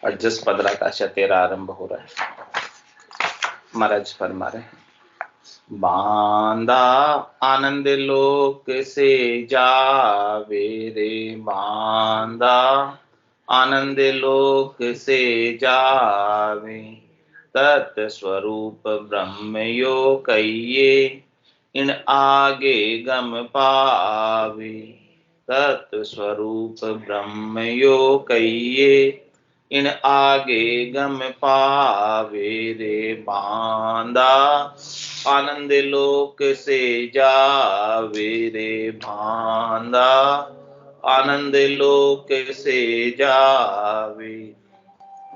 और जस पदराकाश तेरा आरंभ हो रहा है। महाराज फरमा रहे हैं, बांदा आनंद लोक से जावे रे, बांदा आनंद लोक से जावे, तत्स्वरूप ब्रह्म यो कहिए, इन आगे गम पावे। तत्स्वरूप ब्रह्म यो कहिए, इन आगे गम पावे रे, बांदा आनंद लोक से जावे रे, बांदा आनंद लोक से जावे।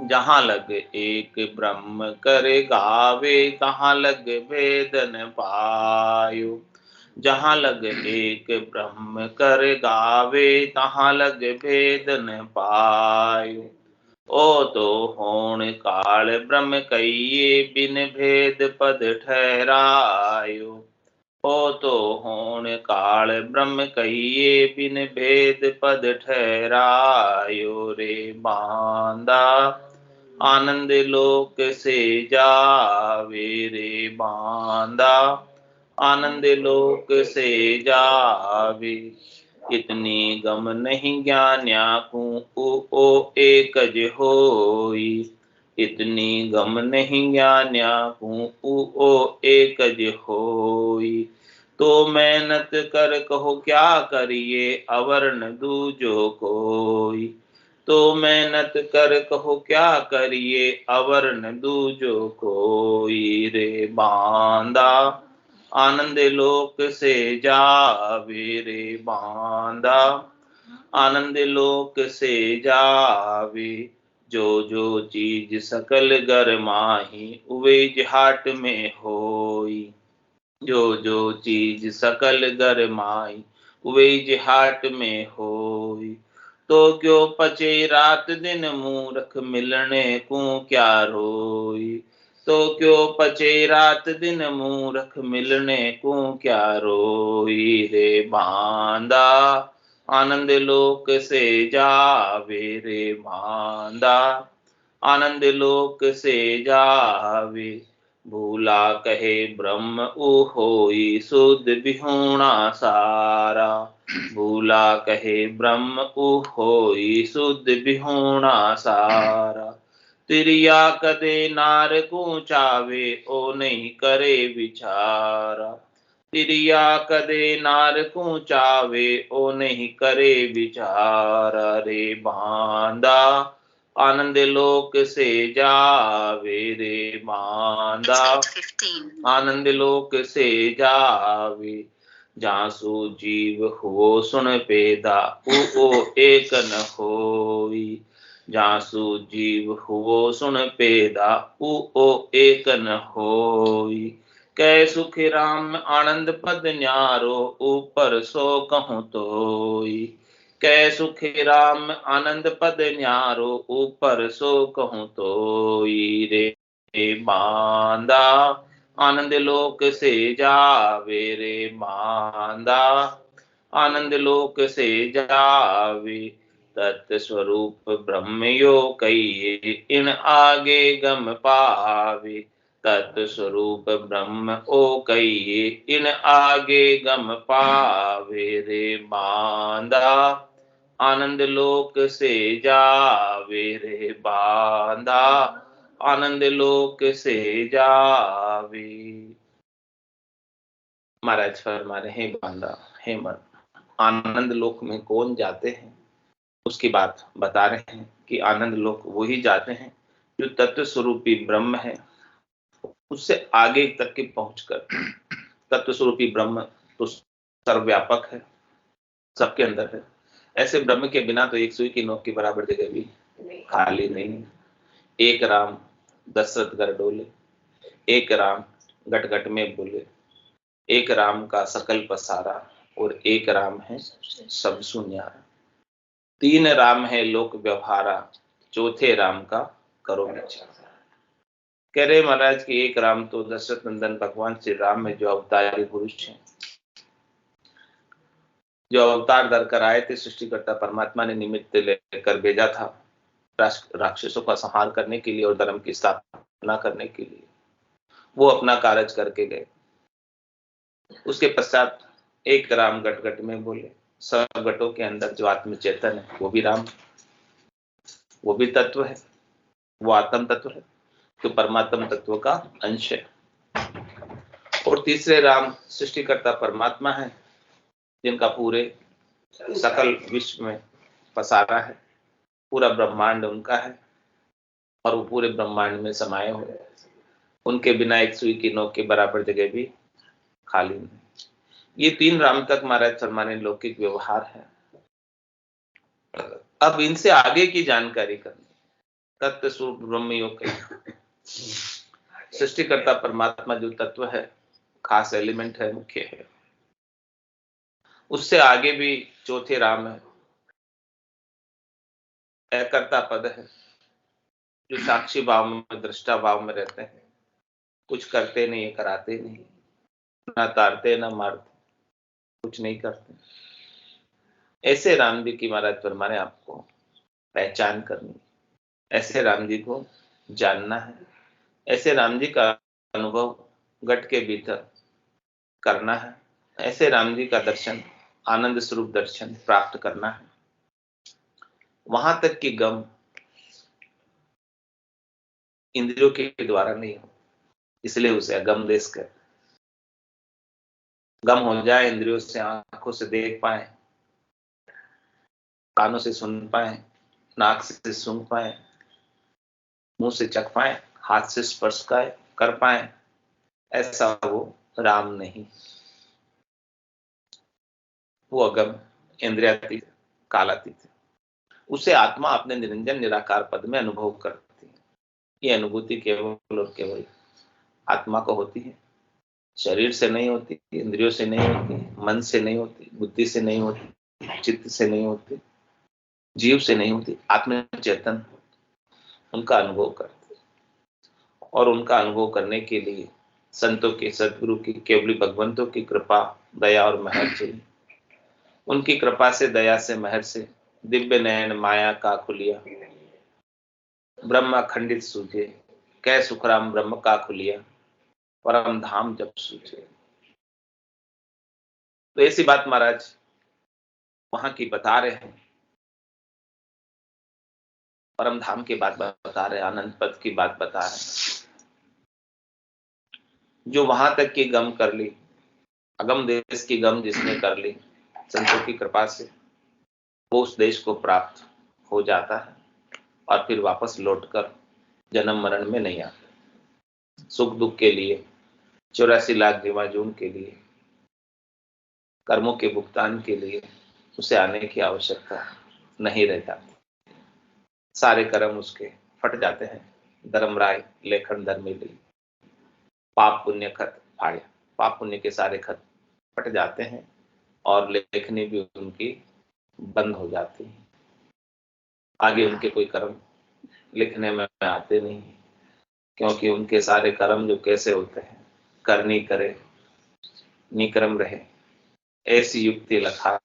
जहाँ लग एक ब्रह्म कर गावे, तहाँ लग भेदन पायो। जहाँ लग एक ब्रह्म कर गावे, तहाँ लग भेदन पायो। ओ तो होण काल ब्रह्म कहिए, बिन भेद पद ठहरायो। ओ तो होण काल ब्रह्म कहिए, बिन भेद पद ठहरायो रे, बांदा आनंद लोक से जावे रे, बांदा आनंद लोक से जावे। इतनी गम नहीं ज्ञान्या को ओ एकज होई, इतनी गम नहीं ज्ञान्या को ओ एकज होई। तो मेहनत कर कहो क्या करिए, अवर न दूजो कोई। तो मेहनत कर कहो क्या करिए, अवर न दूजो कोई रे, बांदा आनंद लोक से जावे रे, बांदा आनंद लोक से जावे। जो जो चीज सकल घर माही, उवे हाट में होई। जो जो चीज सकल घर माही, उवे हाट में होई। तो क्यों पचे रात दिन मूर्ख, मिलने को क्या रोई। तो क्यों पचे रात दिन मूर्ख, मिलने को क्या रोई रे, बांदा आनंद लोक से जावे रे, बांदा आनंद लोक से जावे। भूला कहे ब्रह्म ऊ होई, शुद्ध विहूणा सारा। भूला कहे ब्रह्म ऊ होई, शुद्ध विहूणा सारा। तिरिया कदे नार को चावे, ओ नहीं करे विचारा। तिरिया कदे नार को चावे, ओ नहीं करे विचारा रे, बांदा आनंद लोक से जावे रे, बांदा आनंद लोक से जावे। जासु जीव हो सुन पेदा, ओ एक न होई। जासु जीव हो सुन पेदा, ओ एक न होई। कै सुख राम आनंद पद न्यारो, ऊपर सो कहूँ तोई। कै सुख राम आनंद पद न्यारो, ऊपर सो कहूँ तोई रे, बांदा आनंद लोक से जावे रे, बांदा आनंद लोक से जावे। तत्स्वरूप ब्रह्म यो कहिए, इन आगे गम पावे। तत्स्वरूप ब्रह्म ओ कहिए, इन आगे गम पावे रे, बांदा आनंद लोक से जावे रे, बांदा आनंद लोक से जावे। महाराज फरमा रहे हैं, बांदा हे मन, आनंद लोक में कौन जाते हैं उसकी बात बता रहे हैं कि आनंद लोक वही जाते हैं जो तत्व स्वरूपी ब्रह्म है, उससे आगे तक के पहुंचकर। तत्व स्वरूपी ब्रह्म तो सर्वव्यापक है, सबके अंदर है। ऐसे ब्रह्म के बिना तो एक सुई की नोक के बराबर जगह भी खाली नहीं। एक राम दशरथ घर डोले, एक राम घट घट में बोले। एक राम का सकल पसारा, और एक राम है सब सुन्यारा। तीन राम है लोक व्यवहारा, चौथे राम का करो विचार। कह रहे महाराज कि एक राम तो दशरथ नंदन भगवान श्री राम में जो अवतारी पुरुष हैं, जो अवतार धर कर आए थे, सृष्टिकर्ता परमात्मा ने निमित्त लेकर भेजा था। राक्षसों का संहार करने के लिए और धर्म की स्थापना करने के लिए वो अपना कार्य करके गए। उसके पश्चात एक राम गट गट में बोले, सब गटों के अंदर जो आत्म चेतन है वो भी राम, वो भी तत्व है, वो आत्म तत्व है, तो परमात्म तत्व का अंश है। और तीसरे राम सृष्टिकर्ता परमात्मा है, जिनका पूरे सकल विश्व में पसारा है, पूरा ब्रह्मांड उनका है और वो पूरे ब्रह्मांड में समाये हुए, उनके बिना एक सुई की नोक के बराबर जगह भी खाली नहीं। ये तीन राम तक महाराज फरमाने लौकिक व्यवहार है। अब इनसे आगे की जानकारी करनी, तत्व स्वरूप ब्रह्म योग सृष्टिकर्ता परमात्मा जो तत्व है, खास एलिमेंट है, मुख्य है, उससे आगे भी चौथे राम है, कर्ता पद है, जो साक्षी भाव में दृष्टा भाव में रहते हैं, कुछ करते नहीं, कराते नहीं, ना तारते ना मारते, कुछ नहीं करते। ऐसे राम जी की महाराज फरमाने आपको पहचान करनी, ऐसे राम जी को जानना है, ऐसे राम जी का अनुभव गट के भीतर करना है, ऐसे राम जी का दर्शन, आनंद स्वरूप दर्शन प्राप्त करना है। वहां तक कि गम इंद्रियों के द्वारा नहीं हो, इसलिए उसे अगम देश कहते। गम हो जाए इंद्रियों से, आंखों से देख पाए, कानों से सुन पाए, नाक से सूंघ पाए, मुंह से चख पाए, हाथ से स्पर्श कर पाए, ऐसा वो राम नहीं, वो अगम, इंद्रियातीत, कालातीत है। उसे आत्मा अपने निरंजन निराकार पद में अनुभव करती है। ये अनुभूति केवल और केवल आत्मा को होती है, शरीर से नहीं होती, इंद्रियों से नहीं होती, मन से नहीं होती, बुद्धि से नहीं होती, चित्त से नहीं होती, जीव से नहीं होती। आत्म चेतन उनका अनुभव करते, और उनका अनुभव करने के लिए संतों की, सदगुरु की, केवली भगवंतों की कृपा, दया और मेहर चाहिए। उनकी कृपा से, दया से, मेहर से दिव्य नयन माया का खुलिया, ब्रह्म अखंडित सूझे, कै सुखराम ब्रह्म का खुलिया, परम धाम जब सूझे। तो ऐसी बात महाराज वहां की बता रहे हैं, परम धाम की बात बता रहे, आनंद पद की बात बता रहे, जो वहां तक की गम कर ली, अगम देश की गम जिसने कर ली संतों की कृपा से, वो उस देश को प्राप्त हो जाता है और फिर वापस लौटकर जन्म मरण में नहीं आता। सुख दुख के लिए, 84 लाख जीवा जून के लिए, कर्मों के भुगतान के लिए उसे आने की आवश्यकता नहीं रह जाती। सारे कर्म उसके फट जाते हैं। धर्मराय लेखन धर्मी ली, पाप पुण्य खत फाड़े, पाप पुण्य के सारे खत फट जाते हैं और लेखनी भी उनकी बंद हो जाती है। आगे उनके कोई कर्म लिखने में आते नहीं, क्योंकि उनके सारे कर्म जो कैसे होते हैं, करनी करे निक्रम रहे, ऐसी युक्ति लखा,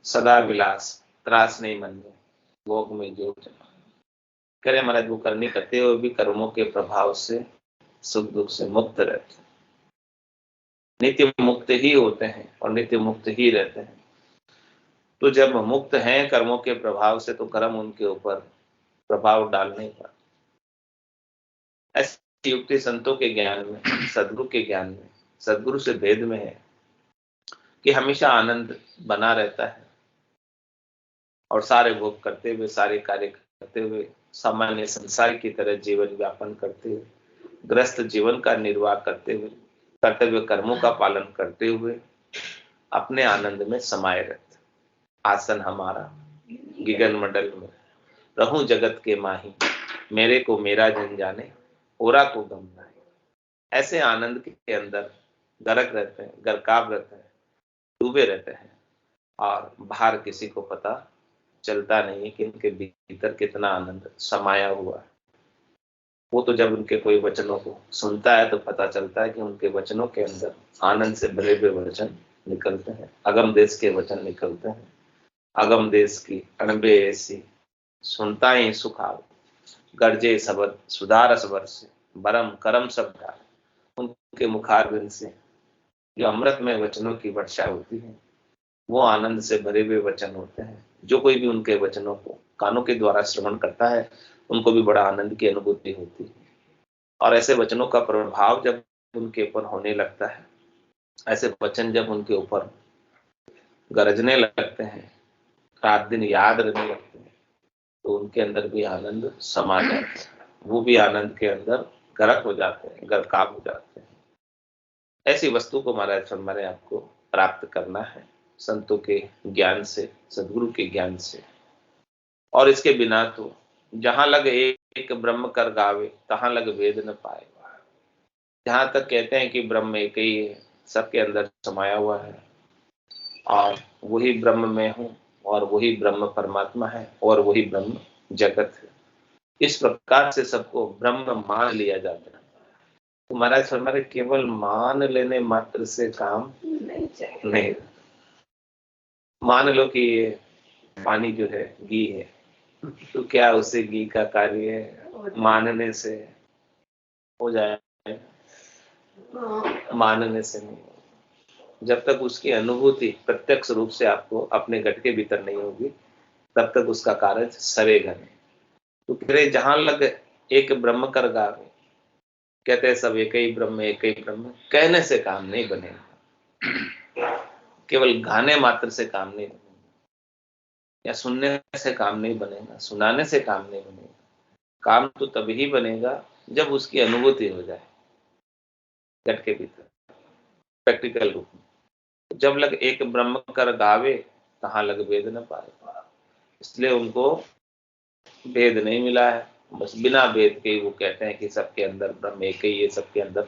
सदा विलास त्रास नहीं मन में, भोग में जो करे महाराज, वो करनी करते हुए भी कर्मों के प्रभाव से सुख दुख से मुक्त रहते, नित्य मुक्त ही होते हैं और नित्य मुक्त ही रहते हैं। तो जब मुक्त हैं कर्मों के प्रभाव से, तो कर्म उनके ऊपर प्रभाव डाल नहीं पाते। ऐसी युक्ति संतों के ज्ञान में, सदगुरु के ज्ञान में, सदगुरु से भेद में है कि हमेशा आनंद बना रहता है और सारे भोग करते हुए, सारे कार्य करते हुए, सामान्य संसार की तरह जीवन व्यापन करते हुए, ग्रस्त जीवन का निर्वाह करते हुए, कर्तव्य कर्मों का पालन करते हुए अपने आनंद में समाये रहते। आसन हमारा गगन मंडल में, रहूं जगत के माही, मेरे को मेरा जन जाने, ओरा को गम नाहि। ऐसे आनंद के अंदर गरक रहते हैं, गरकाब रहते हैं, डूबे रहते हैं और बाहर किसी को पता चलता नहीं है कि इनके भीतर कितना आनंद समाया हुआ है। वो तो जब उनके कोई वचनों को सुनता है तो पता चलता है कि उनके वचनों के अंदर आनंद से भरे हुए वचन निकलते हैं, अगम देश के वचन निकलते हैं, अगम देश की अणबे ऐसी सुनता ही सुखाव, गर्जे सबद सुधारस वर्षे, बरम करम सब ढाल। उनके मुखारविंद से जो अमृत में वचनों की वर्षा होती है, वो आनंद से भरे हुए वचन होते हैं। जो कोई भी उनके वचनों को कानों के द्वारा श्रवण करता है, उनको भी बड़ा आनंद की अनुभूति होती है। और ऐसे वचनों का प्रभाव जब उनके ऊपर होने लगता है, ऐसे वचन जब उनके ऊपर गरजने लगते हैं, रात दिन याद रहने लगते हैं, तो उनके अंदर भी आनंद समा जाता है। वो भी आनंद के अंदर गर्क हो जाते हैं, गर्काब हो जाते हैं। ऐसी वस्तु को महाराज हमारे आपको प्राप्त करना है संतों के ज्ञान से, सदगुरु के ज्ञान से। और इसके बिना तो जहां लग एक ब्रह्म कर गावे, तहां लग वेद न पाए। जहां तक कहते हैं कि ब्रह्म एक ही है, सबके अंदर समाया हुआ है, और वही ब्रह्म में हूं, और वही ब्रह्म परमात्मा है, और वही ब्रह्म जगत है, इस प्रकार से सबको ब्रह्म मान लिया जाता है। तो महाराज हमारे केवल मान लेने मात्र से काम नहीं। मान लो कि ये पानी जो है घी है, तो क्या उसे घी का कार्य मानने से हो जाए? मानने से नहीं। जब तक उसकी अनुभूति प्रत्यक्ष रूप से आपको अपने घट के भीतर नहीं होगी, तब तक उसका कार्य सरेगा नहीं। तो कह रहे जहां लग एक ब्रह्म कर गावे, कहते हैं सब एक ही ब्रह्म, एक ही ब्रह्म, कहने से काम नहीं बनेगा। केवल गाने मात्र से काम नहीं बनेगा, या सुनने से काम नहीं बनेगा, सुनाने से काम नहीं बनेगा। काम तो तभी बनेगा जब उसकी अनुभूति हो जाए घट के भीतर, प्रैक्टिकल रूप में। जब लग एक ब्रह्म कर गावे, तहां लग वेद न पाए। इसलिए उनको वेद नहीं मिला है, बस बिना वेद के वो कहते हैं कि सबके अंदर ब्रह्म एक ही है, सबके अंदर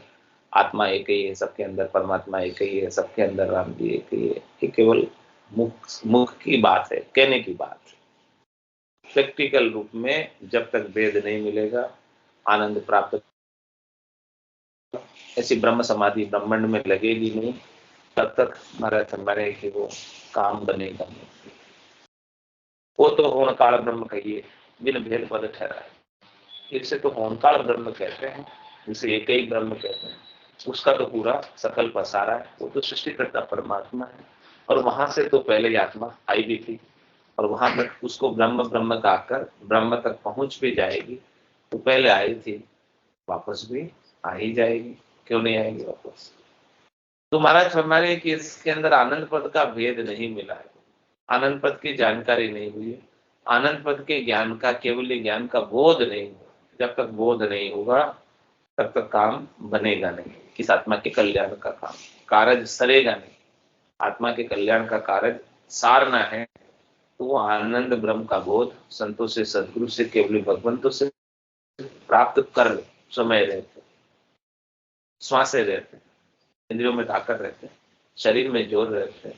आत्मा एक ही है, सबके अंदर परमात्मा एक ही है, सबके अंदर राम जी एक ही है। ये केवल मुख की बात है, कहने की बात है। प्रैक्टिकल रूप में जब तक वेद नहीं मिलेगा, आनंद प्राप्त ऐसी ब्रह्म समाधि ब्रह्मांड में लगेगी नहीं, तब तक हमारे कि वो काम बनेगा नहीं। वो तो होन काल ब्रह्म कहिए, बिन भेद पद ठहरा है। इसे तो होन काल ब्रह्म कहते हैं, जिसे एक ही ब्रह्म कहते हैं। उसका तो पूरा सकल पसारा है, वो तो सृष्टिकर्ता परमात्मा है। और वहां से तो पहले आत्मा आई भी थी, और वहां तक उसको ब्रह्म ब्रह्म गाकर ब्रह्म तक पहुंच भी जाएगी। तो पहले आई थी, वापस भी आ ही जाएगी, क्यों नहीं आएगी वापस? तो महाराज हमारे कि इसके अंदर आनंद पद का भेद नहीं मिला है, आनंद पद की जानकारी नहीं हुई है, आनंद पद के ज्ञान का, केवल ज्ञान का बोध नहीं हुआ। जब तक बोध नहीं होगा, तब तक काम बनेगा नहीं, किस आत्मा के कल्याण का काम, कार्य सरेगा नहीं। आत्मा के कल्याण का कार्य सारना है, तो वो आनंद ब्रह्म का बोध संतों से, सदगुरु से, केवल भगवंतों से प्राप्त कर समय रहते, श्वासे रहते, इंद्रियों में ताकत रहते, शरीर में जोर रहते,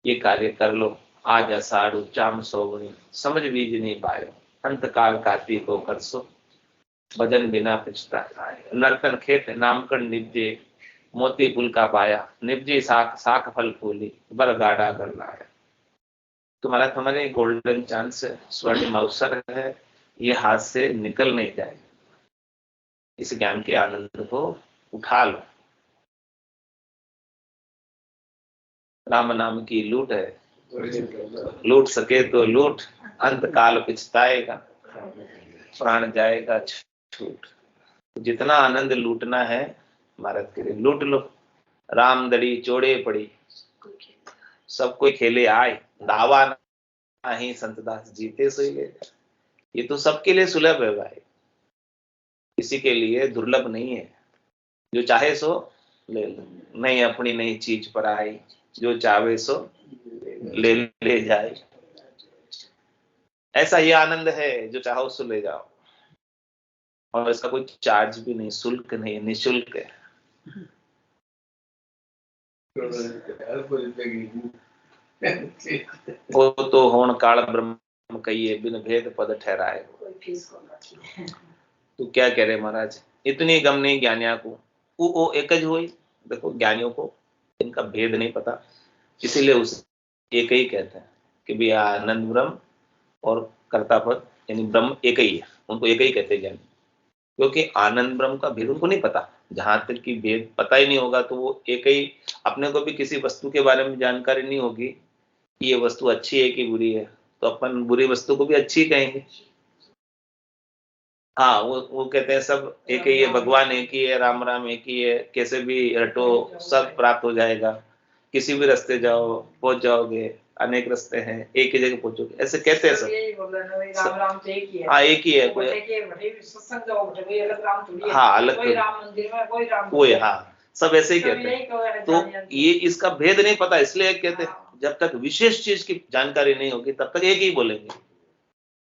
ये कार्य कर लो। आज अषाढ़ चाम सोवनी, समझ बीज नहीं पायो, अंत काल कार्तिक को करसो, भजन बिना पिछता नर्तन खेत नामकरण निपजे, मोती पुल का पाया निपजे, साख साख फल फूली, बर गाढ़ा कर लाया। तुम्हारा हमारे गोल्डन चांस है, स्वर्णिम अवसर है, ये हाथ से निकल नहीं जाए। इस ज्ञान के आनंद को उठा लो। राम नाम की लूट है, लूट सके तो लूट, अंत काल पिछताएगा, प्राण जाएगा छूट। जितना आनंद लूटना है भारत के लिए लूट लो। राम दड़ी चोड़े पड़ी, सब कोई खेले आए, दावा नहीं संतदास जीते सोई ले। ये तो सबके लिए सुलभ है भाई, किसी के लिए दुर्लभ नहीं है। जो चाहे सो ले लो, नहीं अपनी नई चीज पर आई, जो चाहे सो ले ले जाए। ऐसा ये आनंद है, जो चाहो सो ले जाओ, और इसका कोई चार्ज भी नहीं, शुल्क नहीं, निःशुल्क है। वो तो होन काल ब्रह्म कहिए, बिन भेद पद ठहराए। तो क्या कह रहे महाराज, इतनी गम नहीं ज्ञानिया को, वो एकज हुई। देखो ज्ञानियों को इनका भेद नहीं पता, इसीलिए उस एक ही कहते हैं कि भी आनंद ब्रह्म और कर्ता पद यानी ब्रह्म एक ही है, उनको एक ही कहते हैं ज्ञानी, क्योंकि आनंद ब्रह्म का भेद उनको नहीं पता। जहां तक कि भेद पता ही नहीं होगा तो वो एक ही, अपने को भी किसी वस्तु के बारे में जानकारी नहीं होगी कि ये वस्तु अच्छी है कि बुरी है, तो अपन बुरी वस्तु को भी अच्छी कहेंगे। हाँ, वो कहते हैं सब एक ही है, भगवान एक ही है, राम राम एक ही है, कैसे भी रटो सब प्राप्त हो जाएगा, किसी भी रास्ते जाओ पहुंच जाओगे, अनेक रास्ते हैं एक ही जगह पहुंचोगे, ऐसे कहते हैं सब। राम राम तो एक ही है। हाँ एक ही है, कोई सत्संग जाओ कोई अलग राम थोड़ी है। हाँ अलग कोई राम मंदिर में कोई राम कोई, हाँ सब ऐसे ही कहते हैं। तो ये इसका भेद नहीं पता, इसलिए कहते हैं जब तक विशेष चीज की जानकारी नहीं होगी तब तक एक ही बोलेंगे,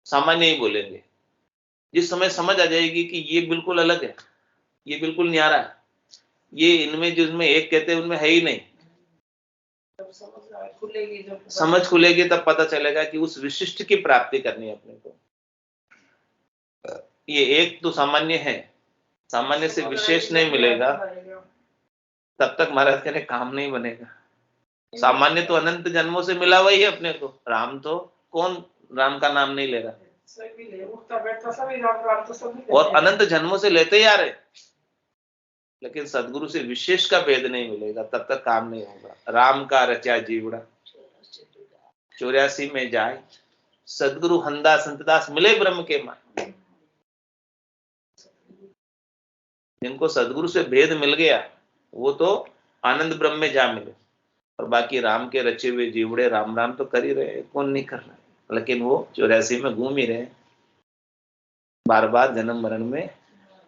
सामान्य ही बोलेंगे। जिस समय समझ आ जाएगी कि ये बिल्कुल अलग है, ये बिल्कुल न्यारा है, ये इनमें जिसमें एक कहते हैं उनमें है ही नहीं, समझ खुलेगी तब पता चलेगा कि उस विशिष्ट की प्राप्ति करनी है अपने को। ये एक तो सामान्य है, सामान्य से विशेष नहीं मिलेगा तब तक महाराज कह रहे काम नहीं बनेगा। सामान्य तो अनंत जन्मों से मिला हुआ ही है अपने को, राम तो कौन राम का नाम नहीं ले रहा, और अनंत जन्मों से लेते ही आ रहे, लेकिन सदगुरु से विशेष का भेद नहीं मिलेगा तब तक काम नहीं होगा। राम का रचा जीवड़ा 84 में जाए, सदगुरु हंदा संतदास मिले ब्रह्म के मान। जिनको सदगुरु से भेद मिल गया वो तो आनंद ब्रह्म में जा मिले, और बाकी राम के रचे हुए जीवड़े राम राम तो कर ही रहे, कौन नहीं कर रहा, लेकिन वो 84 में घूम ही रहे, बार बार जन्म मरण में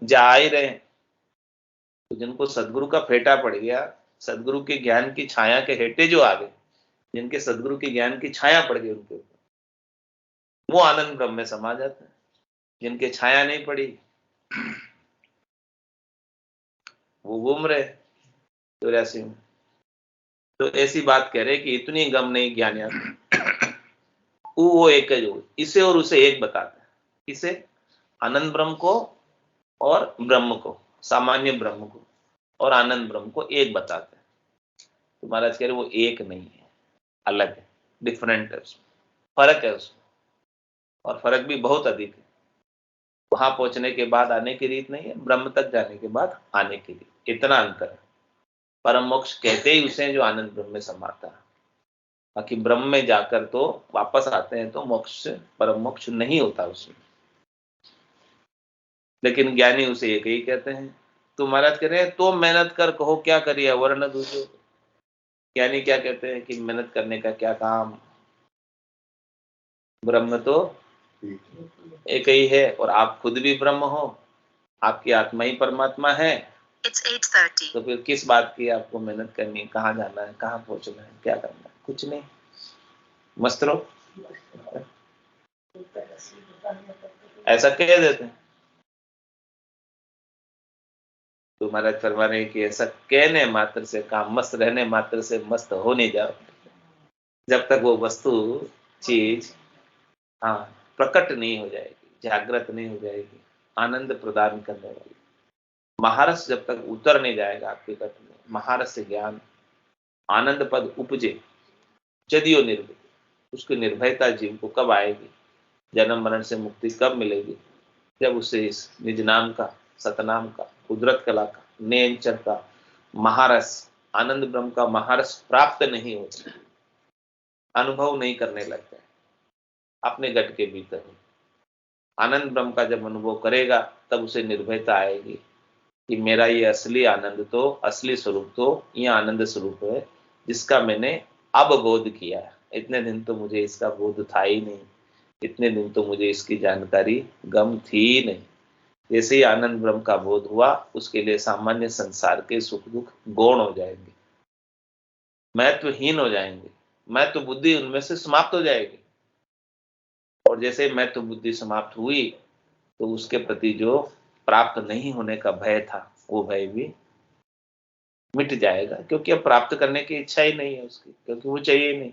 जा ही रहे। तो जिनको सदगुरु का फेटा पड़ गया, सदगुरु के ज्ञान की छाया के हेटे जो आ गए, जिनके सदगुरु के ज्ञान की छाया पड़ गई उनके ऊपर, वो आनंद ब्रह्म में समा जाते हैं। जिनके छाया नहीं पड़ी वो घूम रहे 84 में। तो ऐसी बात कह रहे कि इतनी गम नहीं ज्ञानिया वो एक है जो इसे और उसे एक बताते हैं, इसे आनंद ब्रह्म को और ब्रह्म को, सामान्य ब्रह्म को और आनंद ब्रह्म को एक बताते हैं। तो महाराज कह रहे वो एक नहीं है, अलग है, डिफरेंट है, उसमें फर्क है उसमें, और फर्क भी बहुत अधिक है। वहां पहुंचने के बाद आने की रीत नहीं है, ब्रह्म तक जाने के बाद आने की रीत, इतना अंतर है। परम मोक्ष कहते ही उसे जो आनंद ब्रह्म में समाता है, बाकी ब्रह्म में जाकर तो वापस आते हैं तो मोक्ष से परम मोक्ष नहीं होता उसमें, लेकिन ज्ञानी उसे एक ही कहते हैं। तो महाराज कह रहे हैं तो मेहनत कर कहो क्या करिए वर्ण दूसरे। ज्ञानी क्या कहते हैं कि मेहनत करने का क्या काम, ब्रह्म तो एक ही है, और आप खुद भी ब्रह्म हो, आपकी आत्मा ही परमात्मा है। It's 8:30। तो फिर किस बात की आपको मेहनत करनी है, कहाँ जाना है, कहाँ पहुंचना है, क्या करना है, कुछ नहीं, मस्त रहो, ऐसा कह देते हैं। तो महाराज फरमा रहे कि ऐसा कहने मात्र से काम, मस्त रहने मात्र से मस्त हो नहीं जाओ, जब तक वो वस्तु चीज हाँ प्रकट नहीं हो जाएगी, जागृत नहीं हो जाएगी, आनंद प्रदान करने वाली महारस जब तक उतर नहीं जाएगा आपके तत्व में, महारस से ज्ञान आनंद पद उपजे यदियो निर्भय, उसकी निर्भयता जीव को कब आएगी, जन्म मरण से मुक्ति कब मिलेगी, जब उसे इस निज नाम का, सतनाम का, कुदरत कला का, नेंचर का महारस, आनंद ब्रह्म का महारस प्राप्त नहीं होता, अनुभव नहीं करने लगता है अपने गट के भीतर। आनंद ब्रह्म का जब अनुभव करेगा तब उसे निर्भयता आएगी कि मेरा ये असली आनंद तो, असली स्वरूप तो ये आनंद स्वरूप है जिसका मैंने अब बोध किया है। इतने दिन तो मुझे इसका बोध था ही नहीं, इतने दिन तो मुझे इसकी जानकारी गम थी ही नहीं। जैसे ही आनंद ब्रह्म का बोध हुआ उसके लिए सामान्य संसार के सुख दुख गौण हो जाएंगे, महत्वहीन हो जाएंगे, महत्व बुद्धि उनमें से समाप्त हो जाएगी। और जैसे महत्व बुद्धि समाप्त हुई तो उसके प्रति जो प्राप्त नहीं होने का भय था वो भय भी मिट जाएगा, क्योंकि अब प्राप्त करने की इच्छा ही नहीं है उसकी, क्योंकि वो चाहिए ही नहीं।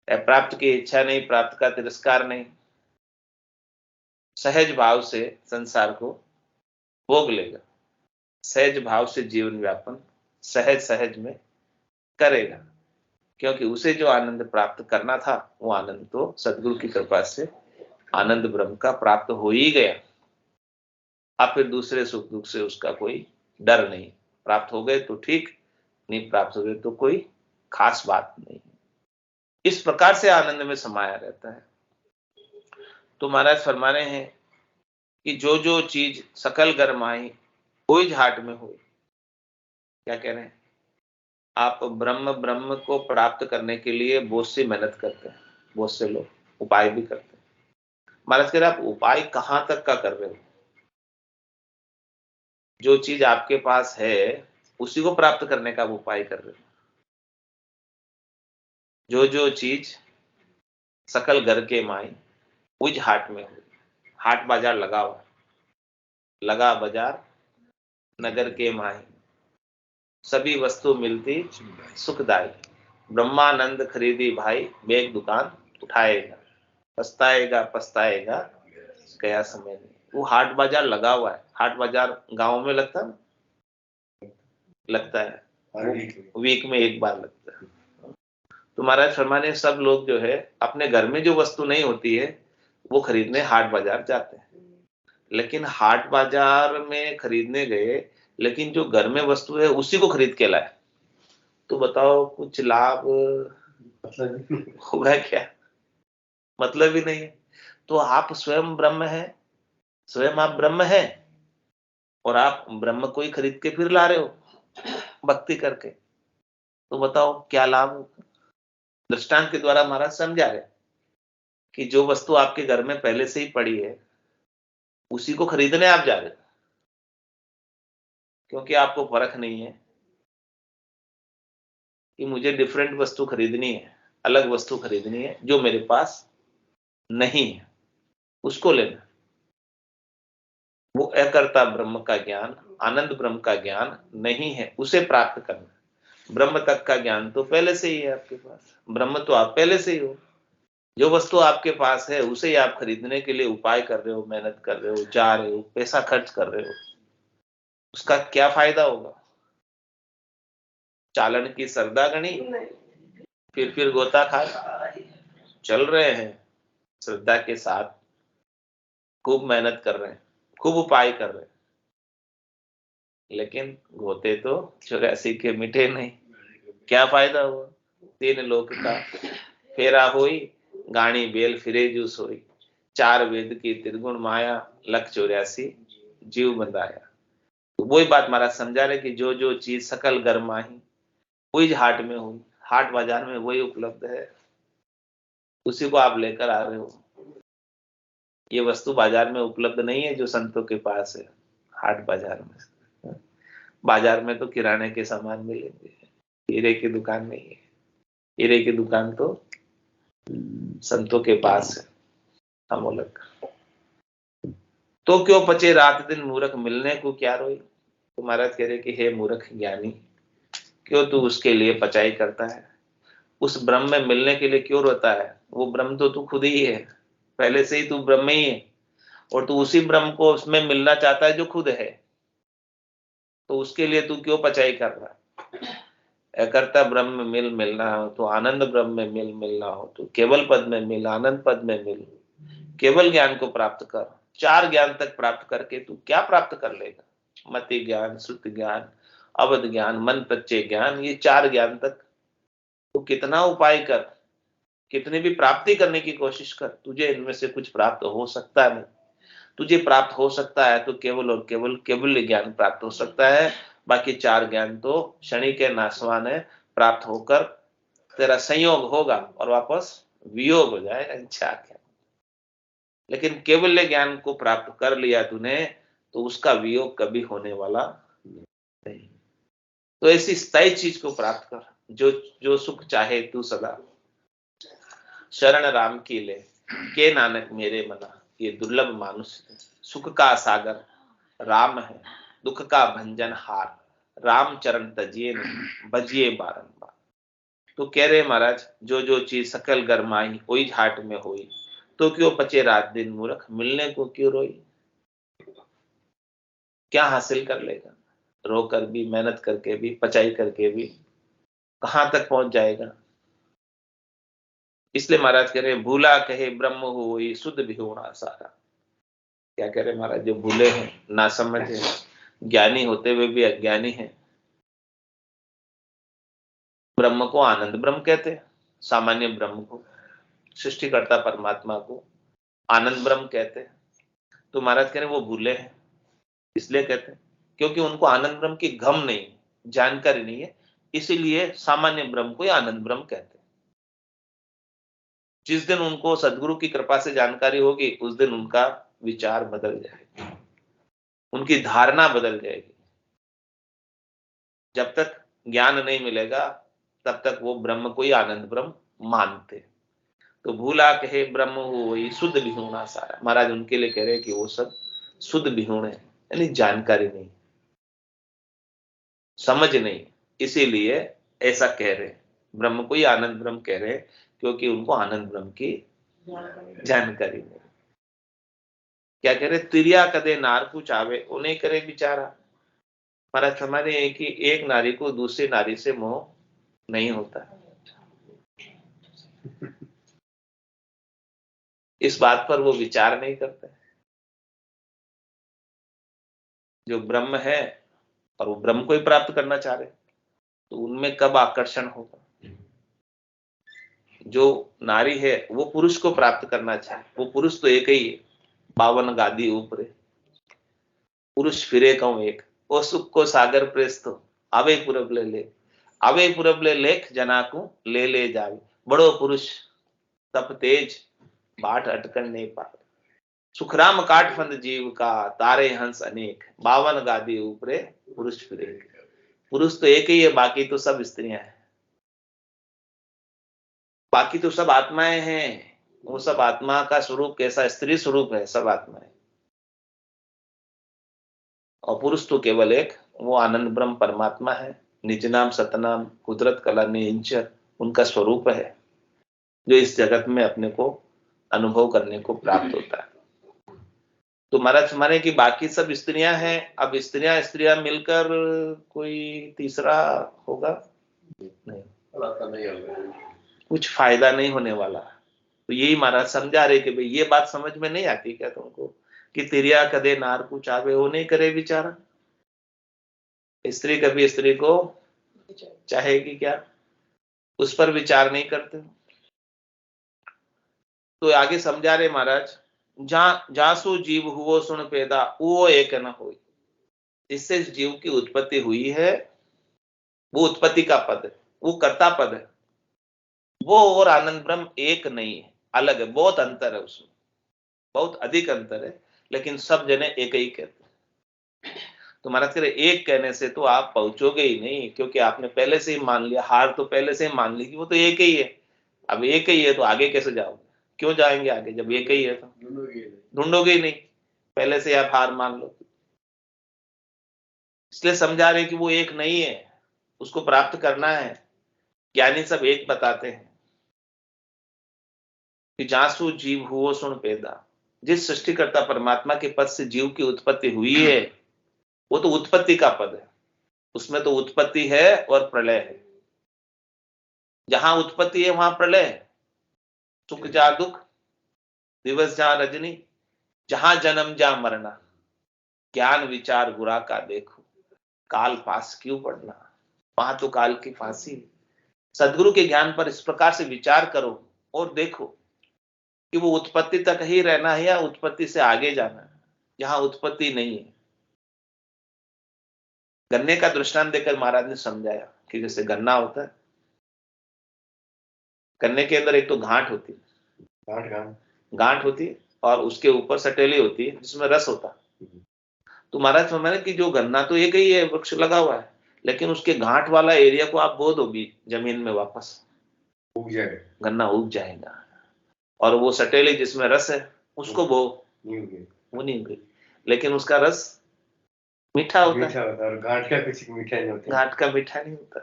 प्राप्त की इच्छा नहीं, प्राप्त का तिरस्कार नहीं, सहज भाव से संसार को भोग लेगा, सहज भाव से जीवन व्यापन सहज सहज में करेगा, क्योंकि उसे जो आनंद प्राप्त करना था वो आनंद तो सदगुरु की कृपा से आनंद ब्रह्म का प्राप्त हो ही गया। अब फिर दूसरे सुख दुख से उसका कोई डर नहीं। प्राप्त हो गए तो ठीक, नहीं प्राप्त हो गए तो कोई खास बात नहीं। इस प्रकार से आनंद में समाया रहता है। तो महाराज फरमा रहे हैं कि जो जो चीज सकल गरमाई कोई झाट में हो। क्या कह रहे हैं? आप ब्रह्म को प्राप्त करने के लिए बहुत सी मेहनत करते हैं, बहुत से लोग उपाय भी करते हैं। महाराज कह रहे आप उपाय कहां तक का कर रहे हो? जो चीज आपके पास है उसी को प्राप्त करने का उपाय कर रहे हो। जो जो चीज सकल घर के माई उज हाट में हो। हाट बाजार लगा हुआ, लगा बाजार नगर के माई, सभी वस्तु मिलती सुखदाई। ब्रह्मानंद खरीदी भाई, बेग दुकान उठाएगा, पछताएगा पछताएगा गया समय नहीं। वो हाट बाजार लगा हुआ है। हाट बाजार गांव में लगता है ना? लगता है, वीक में एक बार लगता है। तो महाराज फरमाने सब लोग जो है अपने घर में जो वस्तु नहीं होती है वो खरीदने हाट बाजार जाते हैं। लेकिन हाट बाजार में खरीदने गए, लेकिन जो घर में वस्तु है उसी को खरीद के लाए, तो बताओ कुछ लाभ होगा क्या? मतलब ही नहीं है। तो आप स्वयं ब्रह्म है, स्वयं आप ब्रह्म है, और आप ब्रह्म को ही खरीद के फिर ला रहे हो भक्ति करके, तो बताओ क्या लाभ होगा? दृष्टांत के द्वारा महाराज समझा रहे कि जो वस्तु आपके घर में पहले से ही पड़ी है उसी को खरीदने आप जा रहे हो, क्योंकि आपको फर्क नहीं है कि मुझे डिफरेंट वस्तु खरीदनी है, अलग वस्तु खरीदनी है जो मेरे पास नहीं है, उसको लेना। वो अकर्ता ब्रह्म का ज्ञान, आनंद ब्रह्म का ज्ञान नहीं है, उसे प्राप्त करना। ब्रह्म तक का ज्ञान तो पहले से ही है आपके पास, ब्रह्म तो आप पहले से ही हो। जो वस्तु आपके पास है उसे ही आप खरीदने के लिए उपाय कर रहे हो, मेहनत कर रहे हो, जा रहे हो, पैसा खर्च कर रहे हो, उसका क्या फायदा होगा? चालन की सरदा गणी, फिर गोता खा। चल रहे हैं श्रद्धा के साथ, खूब मेहनत कर रहे हैं, खूब उपाय कर रहे हैं, लेकिन गोते तो 84 के मिटे नहीं। क्या फायदा हुआ? 3 लोक का फेरा होई, गाणी बेल फिरे जू सोई। 4 वेद की त्रिगुण माया, लख 84 जीव बंधाया। तो वही बात महाराज समझा रहे कि जो जो चीज सकल गरमाही वही हाट में हुई, हाट बाजार में वही उपलब्ध है, उसी को आप लेकर आ रहे हो। ये वस्तु बाजार में उपलब्ध नहीं है जो संतों के पास है, हाट बाजार में। बाजार में तो किराने के सामान मिलेंगे, हीरे की दुकान नहीं है। हीरे की दुकान तो संतों के पास है, अमोलक। तो क्यों पचे रात दिन मूर्ख, मिलने को क्या रोई। तो महाराज कह रहे कि हे मूर्ख ज्ञानी, क्यों तू उसके लिए पचाई करता है? उस ब्रह्म में मिलने के लिए क्यों रोता है? वो ब्रह्म तो तू खुद ही है, पहले से ही तू ब्रह्म ही है, और तू उसी ब्रह्म को उसमें मिलना चाहता है जो खुद है। तो उसके लिए तू क्यों पचाई कर रहा है? करता ब्रह्म में मिल मिलना हो तो आनंद ब्रह्म में मिल मिलना हो तो केवल पद में मिल, आनंद पद में मिल। केवल ज्ञान को प्राप्त कर। 4 ज्ञान तक प्राप्त करके तू क्या प्राप्त कर लेगा? मति ज्ञान, श्रुति ज्ञान, अवध ज्ञान, मन प्रत्यय ज्ञान, ये 4 ज्ञान तक तू कितना उपाय कर, कितनी भी प्राप्ति करने की कोशिश कर, तुझे इनमें से कुछ प्राप्त हो सकता नहीं। तुझे प्राप्त हो सकता है तो केवल और केवल केवल ज्ञान प्राप्त हो सकता है। बाकी 4 ज्ञान तो शनि के नाशवान है, प्राप्त होकर तेरा संयोग होगा और वापस वियोग हो जाएगा। अच्छा क्या, लेकिन केवल ज्ञान को प्राप्त कर लिया तूने तो उसका वियोग कभी होने वाला नहीं। तो ऐसी स्थायी चीज को प्राप्त कर, जो जो सुख चाहे तू सदा। शरण राम की ले, के नानक मेरे मना। ये दुर्लभ मानुष सुख का सागर राम है, दुख का भंजन हार। राम चरण तजिए नहीं, भजिए बारंबार। तो कह रहे महाराज जो जो चीज सकल गरमाई वही हाट में हुई, तो क्यों पचे रात दिन मूर्ख, मिलने को क्यों रोई। क्या हासिल कर लेगा? रो कर भी, मेहनत करके भी, पचाई करके भी कहां तक पहुंच जाएगा? इसलिए महाराज कह रहे भूला कहे ब्रह्म हुई शुद्ध भी होना सारा। क्या कह रहे महाराज, जो भूले हैं, ना समझ है, ज्ञानी होते हुए भी अज्ञानी है, ब्रह्म को आनंद ब्रह्म कहते हैं, सामान्य ब्रह्म को, सृष्टिकर्ता परमात्मा को आनंद ब्रह्म कहते हैं। तो महाराज कह रहे वो भूले हैं, इसलिए कहते हैं क्योंकि उनको आनंद ब्रह्म की गम नहीं, जानकारी नहीं है, इसीलिए सामान्य ब्रह्म को ही आनंद ब्रह्म कहते हैं। जिस दिन उनको सदगुरु की कृपा से जानकारी होगी, उस दिन उनका विचार बदल जाएगा, उनकी धारणा बदल जाएगी। जब तक ज्ञान नहीं मिलेगा तब तक वो ब्रह्म को ही आनंद ब्रह्म मानते। तो भूला कहे ब्रह्म हुई शुद्ध विहूणा सारा। महाराज उनके लिए कह रहे हैं कि वो सब शुद्ध विहूण है, यानी जानकारी नहीं, समझ नहीं, इसीलिए ऐसा कह रहे हैं, ब्रह्म को ही आनंद ब्रह्म कह रहे हैं, क्योंकि उनको आनंद ब्रह्म की जानकारी नहीं। क्या कह रहे, तिरिया कदे नार को चावे उन्हें करे बिचारा। महाराज हमारे हैं कि एक नारी को दूसरी नारी से मोह नहीं होता, इस बात पर वो विचार नहीं करते। जो ब्रह्म है और वो ब्रह्म को ही प्राप्त करना चाह रहे, तो उनमें कब आकर्षण होगा। जो नारी है वो पुरुष को प्राप्त करना चाहे, वो पुरुष तो एक ही है, 52 गादी ऊपरे पुरुष फिरे कहूं एक, ओ सुख को सागर प्रेस्तो आवे पूरब ले ले, आवे पूरब ले लेख जना को ले ले जावे, बड़ो पुरुष तप तेज बाट अटकन नहीं पावे, सुखराम काठफंद जीव का तारे हंस अनेक, 52 गादी ऊपरे पुरुष फिरे। पुरुष तो एक ही है, बाकी तो सब स्त्रियां हैं, बाकी तो सब आत्माएं हैं। वो सब आत्मा का स्वरूप कैसा, स्त्री स्वरूप है सब आत्माएं, और पुरुष तो केवल एक वो आनंद ब्रह्म परमात्मा है, निज नाम सतनाम कुदरत कला निंचर उनका स्वरूप है, जो इस जगत में अपने को अनुभव करने को प्राप्त होता है। तो महाराज हमारे की बाकी सब स्त्रियां हैं, अब स्त्रियां स्त्रियां मिलकर कोई तीसरा होगा नहीं, कुछ फायदा नहीं होने वाला। तो यही महाराज समझा रहे कि भाई ये बात समझ में नहीं आती क्या तुमको, कि तिरिया कदे नार को चावे वो नहीं करे विचारा। स्त्री कभी स्त्री को चाहेगी क्या, उस पर विचार नहीं करते। तो आगे समझा रहे महाराज, जासु जीव हुओ सुन पैदा वो एक न होई। इससे जीव की उत्पत्ति हुई है, वो उत्पत्ति का पद है, वो कर्ता पद है, वो और आनंद ब्रह्म एक नहीं है, अलग है, बहुत अंतर है उसमें, बहुत अधिक अंतर है, लेकिन सब जने एक ही कहते हैं। तो महाराज कह रहे एक कहने से तो आप पहुंचोगे ही नहीं, क्योंकि आपने पहले से ही मान लिया, हार तो पहले से ही मान ली कि वो तो एक ही है। अब एक ही है तो आगे कैसे जाओगे, क्यों जाएंगे आगे जब एक ही है, तो ढूंढोगे ही नहीं, पहले से आप हार मान लो। इसलिए समझा रहे कि वो एक नहीं है, उसको प्राप्त करना है। ज्ञानी सब एक बताते हैं कि जासु जीव हुओ सुन पैदा, जिस सृष्टिकर्ता परमात्मा के पद से जीव की उत्पत्ति हुई है, वो तो उत्पत्ति का पद है, उसमें तो उत्पत्ति है और प्रलय है। जहां उत्पत्ति है वहां प्रलय है, सुख जा दुख, दिवस जा रजनी, जहां जन्म जा मरना, ज्ञान विचार गुरा का देखो, काल पास क्यों पड़ना। वहां तो काल की फांसी। सदगुरु के ज्ञान पर इस प्रकार से विचार करो और देखो कि वो उत्पत्ति तक ही रहना है या उत्पत्ति से आगे जाना है, जहां उत्पत्ति नहीं है। गन्ने का दृष्टांत देकर महाराज ने समझाया कि जैसे गन्ना होता है, गन्ने के अंदर एक तो गांठ होती है, गांठ होती है और उसके ऊपर सटेली होती है जिसमें रस होता है। तो महाराज समझाने कि जो गन्ना तो एक ही है, वृक्ष लगा हुआ है, लेकिन उसके गांठ वाला एरिया को आप बो दो भी जमीन में, वापस उग जाएगा, गन्ना उग जाएगा। और वो सटेली जिसमें रस है उसको बो, वो नहीं उगे, लेकिन उसका रस मीठा होता है और घाट का कुछ मीठा नहीं होता, घाट का मीठा नहीं होता।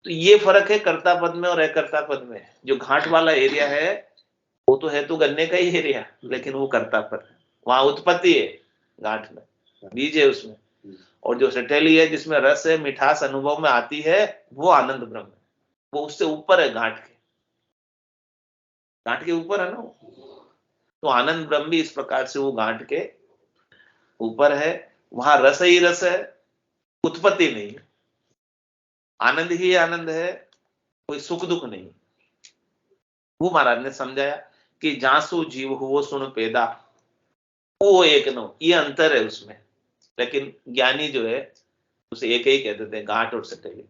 तो ये फर्क है कर्ता पद में और अकर्ता पद में। जो घाट वाला एरिया है वो तो है तो गन्ने का ही एरिया, लेकिन वो कर्ता पद है, वहां उत्पत्ति है, घाट में बीज है उसमें। और जो सटेली है जिसमें रस है, मिठास अनुभव में आती है, वो आनंद ब्रह्म है, वो उससे ऊपर है घाट के। गांठ के ऊपर है ना वो। तो आनंद ब्रह्म भी इस प्रकार से वो गांठ के ऊपर है, वहां रस ही रस है, उत्पत्ति नहीं है, आनंद ही आनंद है, कोई सुख दुख नहीं। वो महाराज ने समझाया कि जासु जीव हुओ सुन पैदा, वो एक नो, ये अंतर है उसमें। लेकिन ज्ञानी जो है उसे एक ही कह देते हैं, गांठ और सटेली।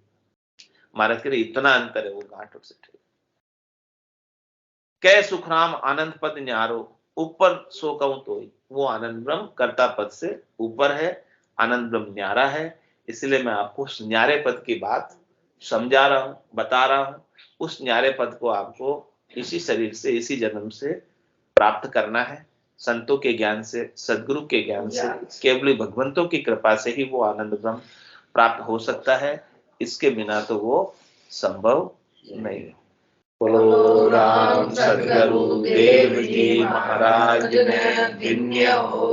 महाराज कह इतना अंतर है वो गांठ और सटेली। कै सुखराम आनंद पद न्यारो, ऊपर सो कहूं तो वो आनंद ब्रह्म कर्ता पद से ऊपर है, आनंद ब्रह्म न्यारा है। इसलिए मैं आपको उस न्यारे पद की बात समझा रहा हूं, बता रहा हूं। उस न्यारे पद को आपको इसी शरीर से, इसी जन्म से प्राप्त करना है, संतों के ज्ञान से, सदगुरु के ज्ञान से, केवल भगवंतों की कृपा से ही वो आनंद ब्रह्म प्राप्त हो सकता है। इसके बिना तो वो संभव नहीं। बोलो राम सदगुरु देव जी महाराज ने धन्य हो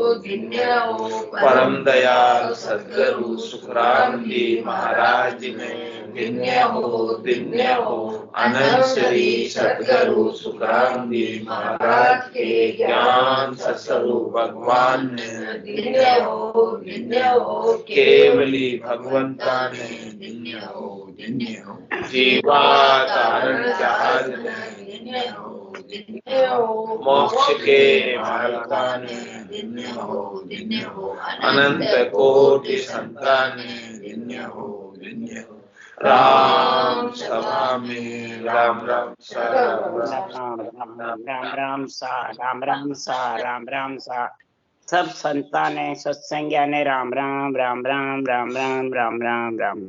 परम दयाल सदगुरु सुखराम जी महाराज ने धन्य हो। अनंत श्री सदगुरु सुखराम जी महाराज के ज्ञान सत्स्वरूप भगवान ने धन्य हो केवली भगवंता ने धन्य हो जीवा तारण जहाज ने धन्य हो मोक्ष के मार्गा ने धन्य हो अनंत कोटि संतान धन्य हो राम सभा में राम राम सा राम राम सा सब संतान ने सत्संग्या ने राम राम राम राम राम राम राम राम राम।